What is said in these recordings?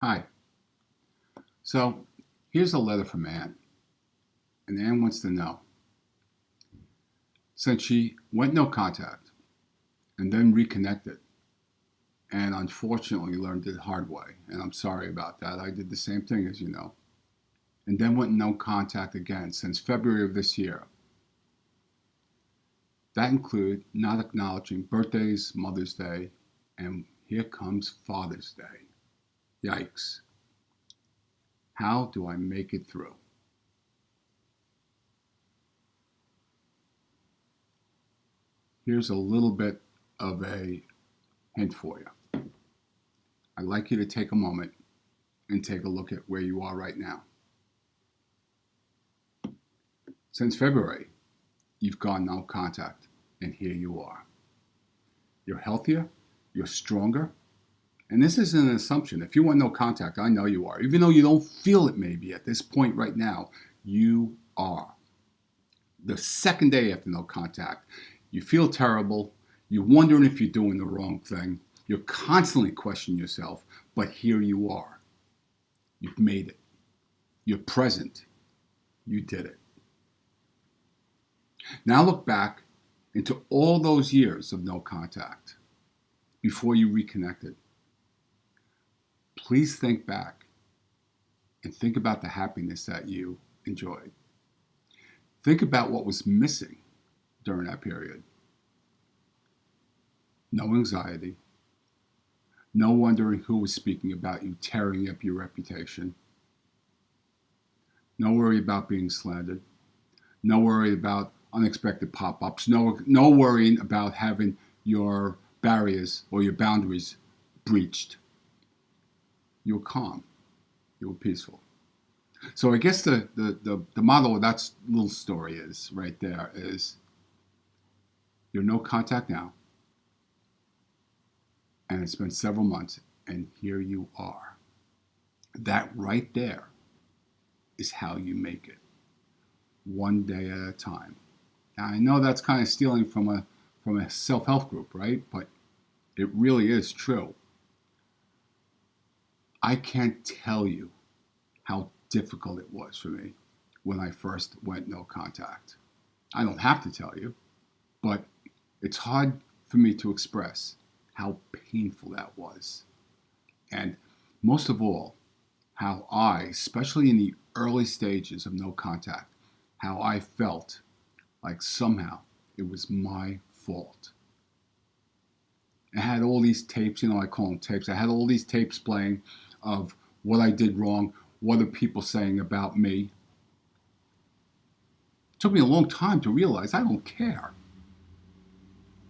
Hi. So here's a letter from Anne, and Anne wants to know, since she went no contact and then reconnected, and unfortunately learned it the hard way, and I'm sorry about that. I did the same thing, as you know, and then went no contact again since February of this year. That included not acknowledging birthdays, Mother's Day, and here comes Father's Day. Yikes. How do I make it through? Here's a little bit of a hint for you. I'd like you to take a moment and take a look at where you are right now. Since February, you've gone no contact, and here you are. You're healthier, you're stronger, and this isn't an assumption. If you want no contact, I know you are. Even though you don't feel it maybe at this point right now, you are. The second day after no contact, you feel terrible, you're wondering if you're doing the wrong thing, you're constantly questioning yourself, but here you are. You've made it. You're present. You did it. Now look back into all those years of no contact before you reconnected. Please think back and think about the happiness that you enjoyed. Think about what was missing during that period. No anxiety, no wondering who was speaking about you, tearing up your reputation, no worry about being slandered, no worry about unexpected pop-ups, no worrying about having your barriers or your boundaries breached. You were calm. You were peaceful. So I guess the model of that little story is right there is you're no contact now, and it's been several months, and here you are. That right there is how you make it, one day at a time. Now I know that's kind of stealing from a self-help group, right? But it really is true. I can't tell you how difficult it was for me when I first went no contact. I don't have to tell you, but it's hard for me to express how painful that was. And most of all, how I, especially in the early stages of no contact, how I felt like somehow it was my fault. I had all these tapes, I call them tapes. I had all these tapes playing of what I did wrong, what are people saying about me. It took me a long time to realize I don't care.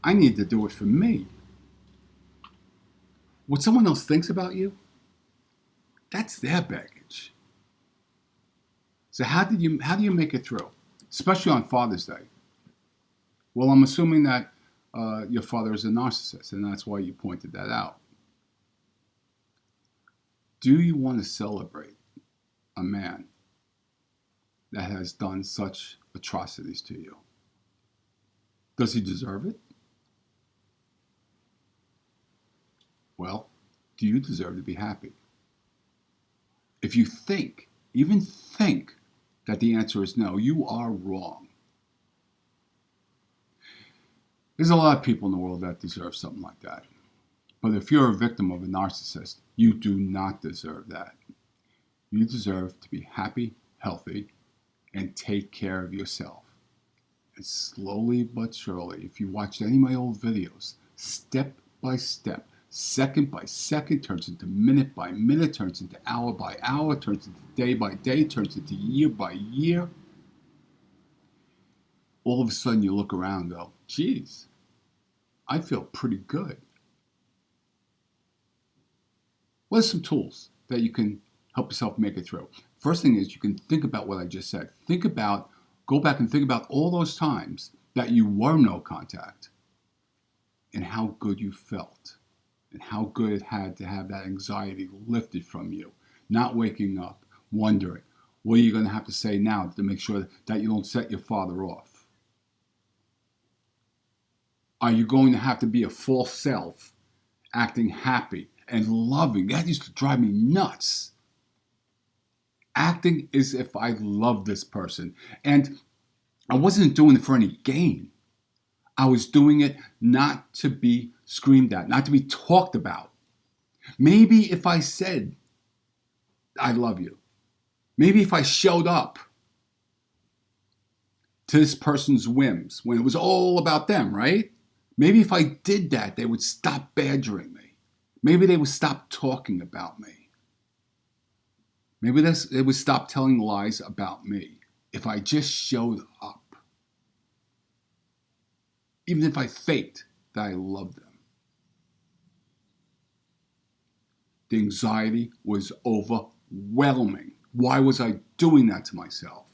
I need to do it for me. What someone else thinks about you, that's their baggage. So how do you make it through, especially on Father's Day? Well, I'm assuming that your father is a narcissist, and that's why you pointed that out. Do you want to celebrate a man that has done such atrocities to you? Does he deserve it? Well, do you deserve to be happy? If you even think, that the answer is no, you are wrong. There's a lot of people in the world that deserve something like that. But if you're a victim of a narcissist, you do not deserve that. You deserve to be happy, healthy, and take care of yourself. And slowly but surely, if you watched any of my old videos, step by step, second by second, turns into minute by minute, turns into hour by hour, turns into day by day, turns into year by year. All of a sudden you look around and go, geez, I feel pretty good. What are some tools that you can help yourself make it through? First thing is you can think about what I just said. Go back and think about all those times that you were no contact and how good you felt and how good it had to have that anxiety lifted from you. Not waking up, wondering, what are you going to have to say now to make sure that you don't set your father off? Are you going to have to be a false self, acting happy, and loving. That used to drive me nuts. Acting as if I loved this person. And I wasn't doing it for any gain. I was doing it not to be screamed at, not to be talked about. Maybe if I said, I love you, maybe if I showed up to this person's whims when it was all about them, right? Maybe if I did that, they would stop badgering me. Maybe they would stop talking about me. Maybe they would stop telling lies about me if I just showed up. Even if I faked that I loved them. The anxiety was overwhelming. Why was I doing that to myself?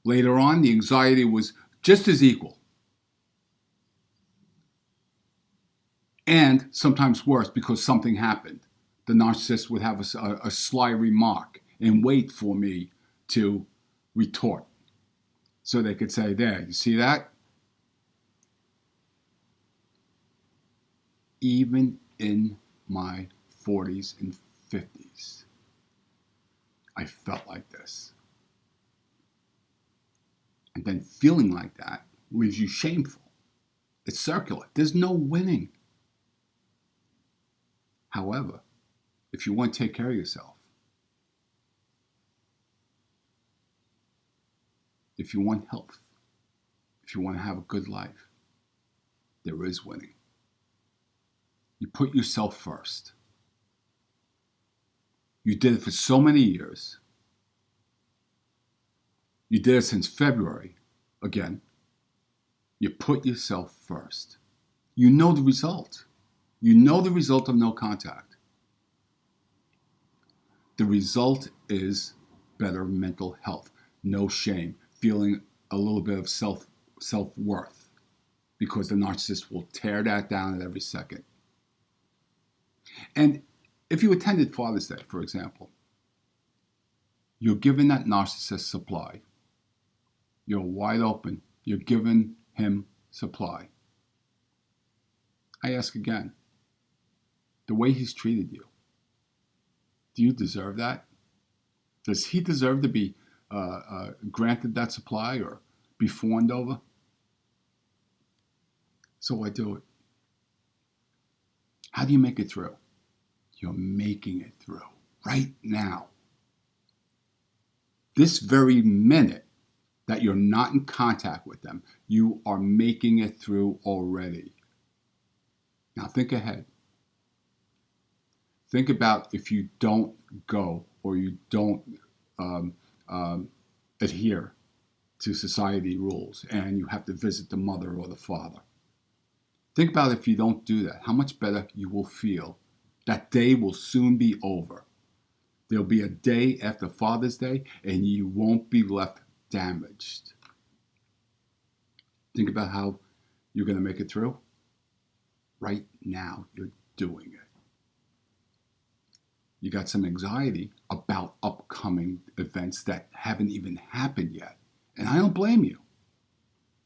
Later on, the anxiety was just as equal. And sometimes worse because something happened. The narcissist would have a sly remark and wait for me to retort. So they could say, there, you see that? Even in my 40s and 50s, I felt like this. And then feeling like that leaves you shameful. It's circular. There's no winning. However, if you want to take care of yourself, if you want health, if you want to have a good life, there is winning. You put yourself first. You did it for so many years. You did it since February. Again, you put yourself first. You know the result. You know the result of no contact. The result is better mental health, no shame, feeling a little bit of self-worth, because the narcissist will tear that down at every second. And if you attended Father's Day, for example, you're given that narcissist supply. You're wide open. You're giving him supply. I ask again, the way he's treated you, do you deserve that? Does he deserve to be granted that supply or be fawned over? So I do it. How do you make it through? You're making it through right now. This very minute that you're not in contact with them, you are making it through already. Now think ahead. Think about if you don't go or you don't adhere to society rules and you have to visit the mother or the father. Think about if you don't do that, how much better you will feel. That day will soon be over. There'll be a day after Father's Day and you won't be left damaged. Think about how you're going to make it through. Right now, you're doing it. You got some anxiety about upcoming events that haven't even happened yet. And I don't blame you.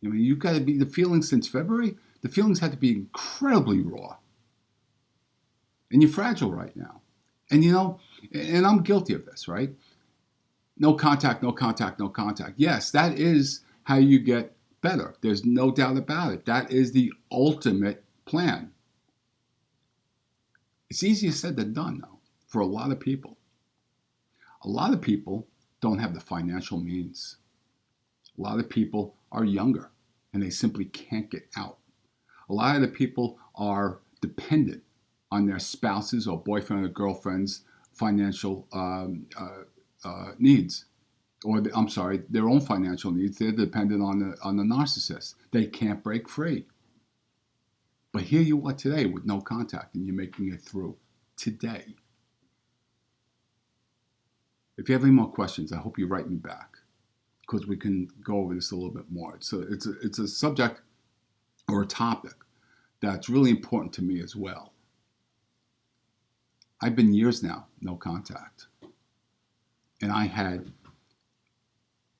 I mean, you've got to be, the feelings since February, the feelings had to be incredibly raw. And you're fragile right now. And you know, and I'm guilty of this, right? No contact, no contact, no contact. Yes, that is how you get better. There's no doubt about it. That is the ultimate plan. It's easier said than done, though, for a lot of people. A lot of people don't have the financial means. A lot of people are younger and they simply can't get out. A lot of the people are dependent on their spouses or boyfriend or girlfriend's financial needs. Or, their own financial needs. They're dependent on the narcissist. They can't break free. But here you are today with no contact and you're making it through today. If you have any more questions, I hope you write me back because we can go over this a little bit more. It's a subject or a topic that's really important to me as well. I've been years now, no contact. And I had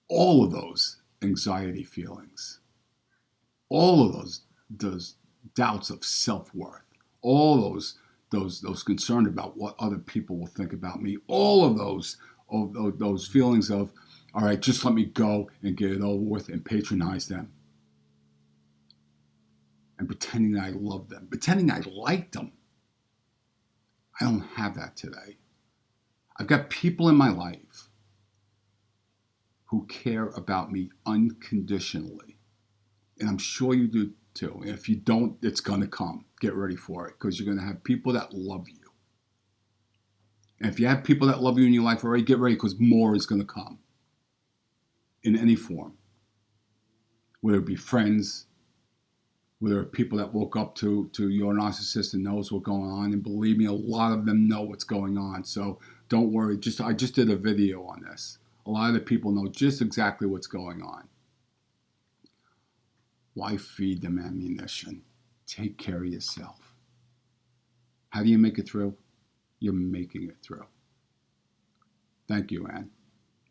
all of those anxiety feelings, all of those doubts of self-worth, all those concerned about what other people will think about me, all of those feelings of, all right, just let me go and get it over with and patronize them and pretending that I love them, pretending I like them. I don't have that today. I've got people in my life who care about me unconditionally. And I'm sure you do too. And if you don't, it's going to come. Get ready for it, because you're going to have people that love you. And if you have people that love you in your life already, get ready, because more is going to come in any form. Whether it be friends, whether it be people that woke up to your narcissist and knows what's going on. And believe me, a lot of them know what's going on. So don't worry. I just did a video on this. A lot of the people know just exactly what's going on. Why feed them ammunition? Take care of yourself. How do you make it through? You're making it through. Thank you, Ann.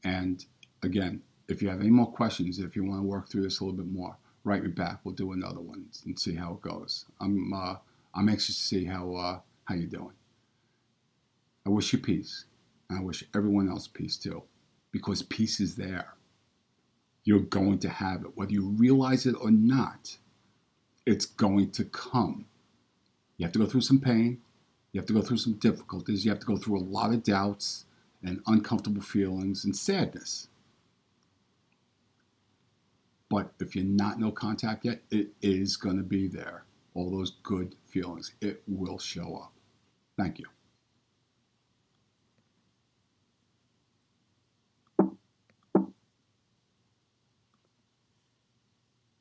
And again, if you have any more questions, if you want to work through this a little bit more, write me back. We'll do another one and see how it goes. I'm anxious to see how you're doing. I wish you peace. And I wish everyone else peace too, because peace is there. You're going to have it. Whether you realize it or not, it's going to come. You have to go through some pain. You have to go through some difficulties. You have to go through a lot of doubts and uncomfortable feelings and sadness. But if you're not no contact yet, it is going to be there. All those good feelings. It will show up. Thank you.